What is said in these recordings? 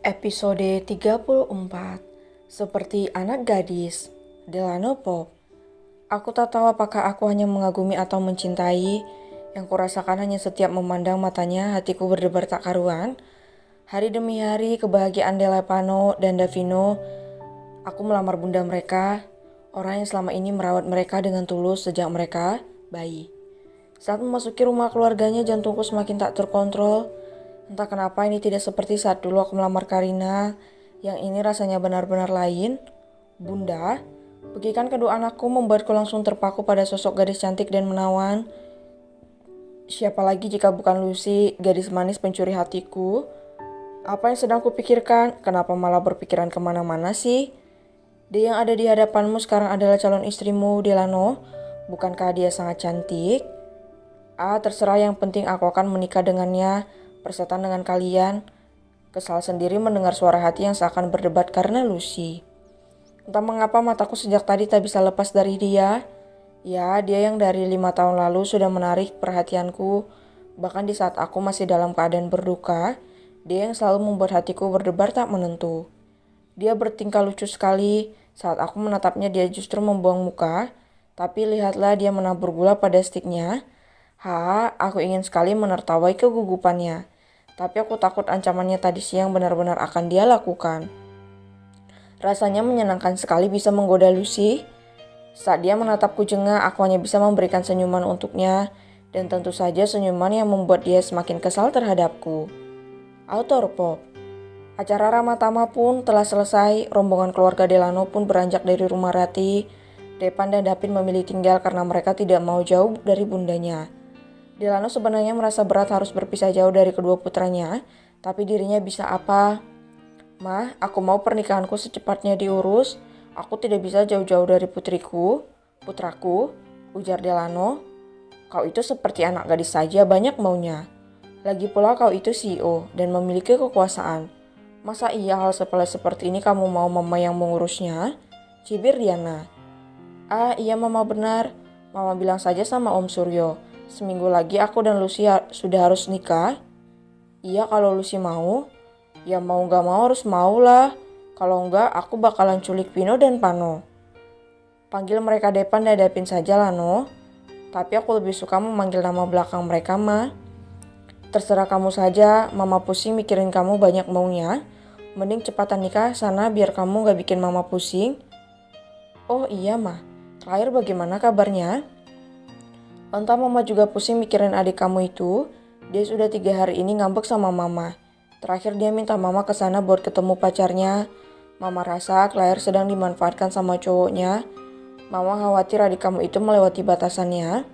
Episode 34. Seperti anak gadis, Delano Pop. Aku tak tahu apakah aku hanya mengagumi atau mencintai. Yang kurasakan hanya setiap memandang matanya, hatiku berdebar tak karuan. Hari demi hari, kebahagiaan Delapano dan Davino. Aku melamar bunda mereka, orang yang selama ini merawat mereka dengan tulus sejak mereka bayi. Saat memasuki rumah keluarganya, jantungku semakin tak terkontrol. Entah kenapa ini tidak seperti saat dulu aku melamar Karina. Yang ini rasanya benar-benar lain. Bunda, pegikan kedua anakku membuatku langsung terpaku pada sosok gadis cantik dan menawan. Siapa lagi jika bukan Lucy, gadis manis pencuri hatiku? Apa yang sedang kupikirkan? Kenapa malah berpikiran kemana-mana sih? Dia yang ada di hadapanmu sekarang adalah calon istrimu, Delano. Bukankah dia sangat cantik? Terserah, yang penting aku akan menikah dengannya. Persetan dengan kalian. Kesal sendiri mendengar suara hati yang seakan berdebat karena Lucy. Entah mengapa mataku sejak tadi tak bisa lepas dari dia. Ya, dia yang dari 5 tahun lalu sudah menarik perhatianku. Bahkan di saat aku masih dalam keadaan berduka, dia yang selalu membuat hatiku berdebar tak menentu. Dia bertingkah lucu sekali. Saat aku menatapnya, dia justru membuang muka. Tapi lihatlah, dia menabur gula pada stiknya. Aku ingin sekali menertawai kegugupannya. Tapi aku takut ancamannya tadi siang benar-benar akan dia lakukan. Rasanya menyenangkan sekali bisa menggoda Lucy. Saat dia menatapku jengah, aku hanya bisa memberikan senyuman untuknya. Dan tentu saja senyuman yang membuat dia semakin kesal terhadapku. Autor Pop. Acara Ramatama pun telah selesai. Rombongan keluarga Delano pun beranjak dari rumah Rati. Depan dan Dapin memilih tinggal karena mereka tidak mau jauh dari bundanya. Delano sebenarnya merasa berat harus berpisah jauh dari kedua putranya, tapi dirinya bisa apa? Mah, aku mau pernikahanku secepatnya diurus. Aku tidak bisa jauh-jauh dari putraku, ujar Delano. Kau itu seperti anak gadis saja, banyak maunya. Lagi pula kau itu CEO dan memiliki kekuasaan. Masa iya hal sepele seperti ini kamu mau mama yang mengurusnya? Cibir Diana. Iya mama benar. Mama bilang saja sama Om Suryo. Seminggu lagi aku dan Lucy sudah harus nikah. Iya kalau Lucy mau. Ya mau gak mau harus mau lah. Kalau enggak aku bakalan culik Vino dan Pano. Panggil mereka Depan dan Dapin saja lah no. Tapi aku lebih suka memanggil nama belakang mereka mah. Terserah kamu saja, mama pusing mikirin kamu banyak maunya. Mending cepatan nikah sana biar kamu gak bikin mama pusing. Oh iya mah, terakhir bagaimana kabarnya? Entah mama juga pusing mikirin adik kamu itu. Dia sudah 3 hari ini ngambek sama mama. Terakhir dia minta mama kesana buat ketemu pacarnya. Mama rasa Claire sedang dimanfaatkan sama cowoknya. Mama khawatir adik kamu itu melewati batasannya.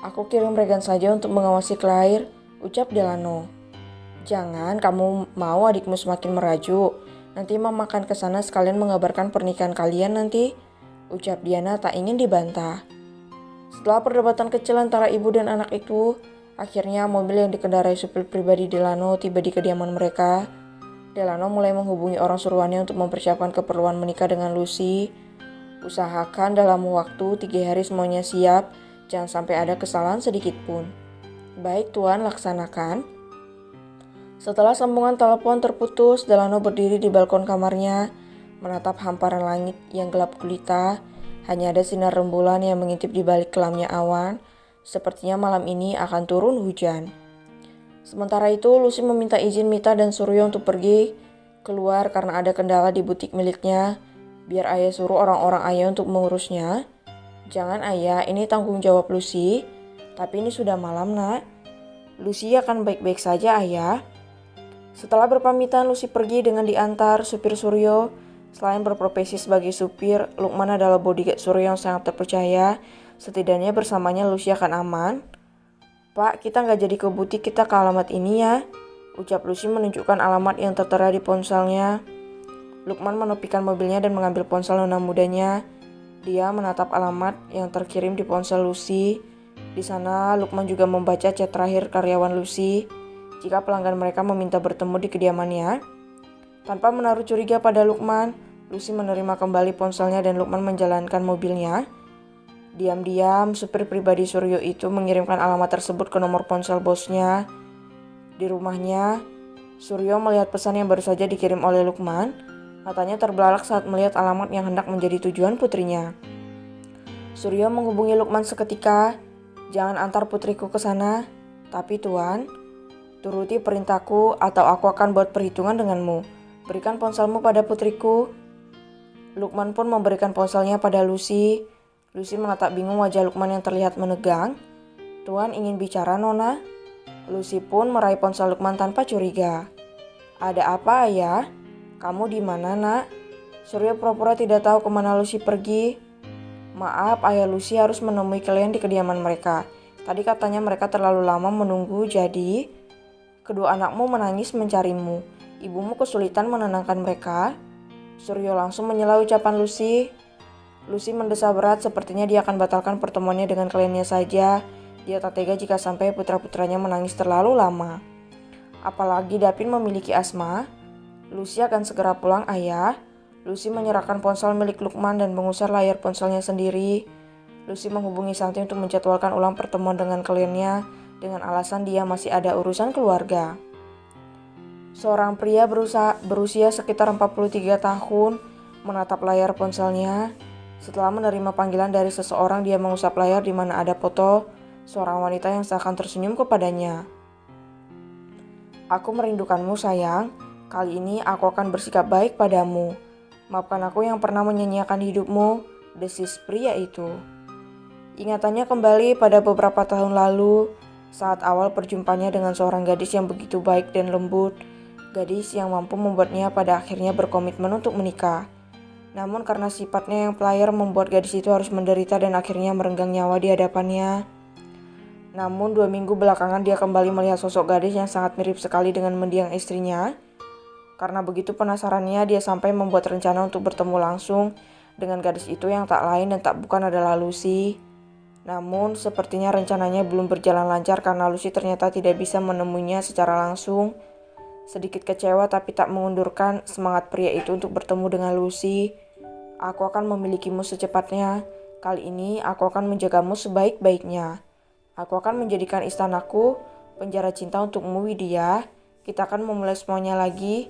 Aku kirim Regan saja untuk mengawasi Claire, ucap Delano. Jangan, kamu mau adikmu semakin merajuk. Nanti mama akan kesana sekalian mengabarkan pernikahan kalian nanti, ucap Diana tak ingin dibantah. Setelah perdebatan kecil antara ibu dan anak itu, akhirnya mobil yang dikendarai supir pribadi Delano tiba di kediaman mereka. Delano mulai menghubungi orang suruhannya untuk mempersiapkan keperluan menikah dengan Lucy. Usahakan dalam waktu 3 hari semuanya siap, jangan sampai ada kesalahan sedikit pun. Baik Tuan, laksanakan. Setelah sambungan telepon terputus, Delano berdiri di balkon kamarnya, menatap hamparan langit yang gelap gulita. Hanya ada sinar rembulan yang mengintip di balik kelamnya awan. Sepertinya malam ini akan turun hujan. Sementara itu, Lucy meminta izin Mita dan Suryo untuk pergi keluar karena ada kendala di butik miliknya. Biar ayah suruh orang-orang ayah untuk mengurusnya. Jangan ayah, ini tanggung jawab Lucy. Tapi ini sudah malam nak. Lucy akan baik-baik saja ayah. Setelah berpamitan, Lucy pergi dengan diantar supir Suryo. Selain berprofesi sebagai supir, Lukman adalah bodyguard Suryo yang sangat terpercaya. Setidaknya bersamanya Lucy akan aman. Pak, kita gak jadi ke butik, kita ke alamat ini ya, ucap Lucy menunjukkan alamat yang tertera di ponselnya. Lukman menepikan mobilnya dan mengambil ponsel nona mudanya. Dia menatap alamat yang terkirim di ponsel Lucy. Di sana Lukman juga membaca chat terakhir karyawan Lucy jika pelanggan mereka meminta bertemu di kediamannya. Tanpa menaruh curiga pada Lukman, Lucy menerima kembali ponselnya dan Lukman menjalankan mobilnya. Diam-diam, supir pribadi Suryo itu mengirimkan alamat tersebut ke nomor ponsel bosnya. Di rumahnya, Suryo melihat pesan yang baru saja dikirim oleh Lukman. Matanya terbelalak saat melihat alamat yang hendak menjadi tujuan putrinya. Suryo menghubungi Lukman seketika. "Jangan antar putriku ke sana. Tapi Tuan, turuti perintahku atau aku akan buat perhitungan denganmu. Berikan ponselmu pada putriku." Lukman pun memberikan ponselnya pada Lucy. Lucy menatap bingung wajah Lukman yang terlihat menegang. "Tuan ingin bicara, Nona?" Lucy pun meraih ponsel Lukman tanpa curiga. "Ada apa, Ayah? Kamu di mana, Nak?" Suryo pura-pura tidak tahu kemana Lucy pergi. "Maaf, Ayah, Lucy harus menemui kalian di kediaman mereka. Tadi katanya mereka terlalu lama menunggu, jadi kedua anakmu menangis mencarimu. Ibumu kesulitan menenangkan mereka." Suryo langsung menyela ucapan Lucy. Lucy mendesah berat, sepertinya dia akan batalkan pertemuannya dengan kliennya saja. Dia tak tega jika sampai putra-putranya menangis terlalu lama. Apalagi Dapin memiliki asma. "Lucy akan segera pulang, Ayah." Lucy menyerahkan ponsel milik Lukman dan mengusir layar ponselnya sendiri. Lucy menghubungi Santi untuk menjadwalkan ulang pertemuan dengan kliennya dengan alasan dia masih ada urusan keluarga. Seorang pria berusia sekitar 43 tahun menatap layar ponselnya. Setelah menerima panggilan dari seseorang, dia mengusap layar di mana ada foto seorang wanita yang seakan tersenyum kepadanya. "Aku merindukanmu, sayang. Kali ini aku akan bersikap baik padamu. Maafkan aku yang pernah menyanyiakan hidupmu," desis pria itu. Ingatannya kembali pada beberapa tahun lalu, saat awal perjumpaannya dengan seorang gadis yang begitu baik dan lembut, gadis yang mampu membuatnya pada akhirnya berkomitmen untuk menikah. Namun karena sifatnya yang pelayar membuat gadis itu harus menderita dan akhirnya merenggang nyawa di hadapannya. Namun 2 minggu belakangan dia kembali melihat sosok gadis yang sangat mirip sekali dengan mendiang istrinya. Karena begitu penasarannya, dia sampai membuat rencana untuk bertemu langsung dengan gadis itu yang tak lain dan tak bukan adalah Lucy. Namun sepertinya rencananya belum berjalan lancar karena Lucy ternyata tidak bisa menemuinya secara langsung. Sedikit kecewa tapi tak mengundurkan semangat pria itu untuk bertemu dengan Lucy. "Aku akan memilikimu secepatnya. Kali ini aku akan menjagamu sebaik-baiknya. Aku akan menjadikan istanaku penjara cinta untukmu, Widya. Kita akan memulai semuanya lagi.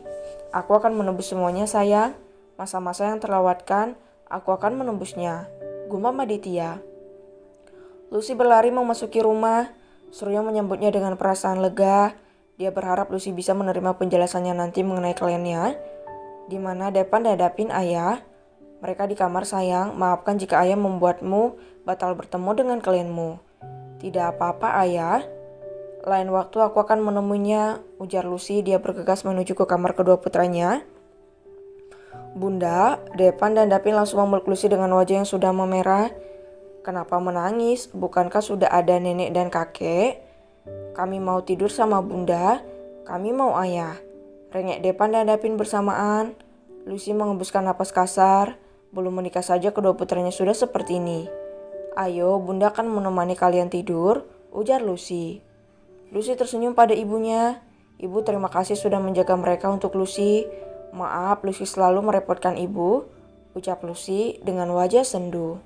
Aku akan menembus semuanya, sayang. Masa-masa yang terlewatkan, aku akan menembusnya," gumam Aditya. Lucy berlari memasuki rumah. Suryo menyambutnya dengan perasaan lega. Dia berharap Lucy bisa menerima penjelasannya nanti mengenai kliennya. "Di mana Depan dan Dapin, Ayah?" "Mereka di kamar, sayang. Maafkan jika Ayah membuatmu batal bertemu dengan klienmu." "Tidak apa-apa, Ayah. Lain waktu aku akan menemuinya," ujar Lucy. Dia bergegas menuju ke kamar kedua putranya. "Bunda," Depan dan Dapin langsung memeluk Lucy dengan wajah yang sudah memerah. "Kenapa menangis? Bukankah sudah ada nenek dan kakek?" "Kami mau tidur sama Bunda. Kami mau Ayah," rengek Depan dan Dapin bersamaan. Lucy mengembuskan napas kasar. Belum menikah saja kedua putranya sudah seperti ini. "Ayo, Bunda akan menemani kalian tidur," ujar Lucy. Lucy tersenyum pada ibunya. "Ibu terima kasih sudah menjaga mereka untuk Lucy. Maaf Lucy selalu merepotkan ibu," ucap Lucy dengan wajah sendu.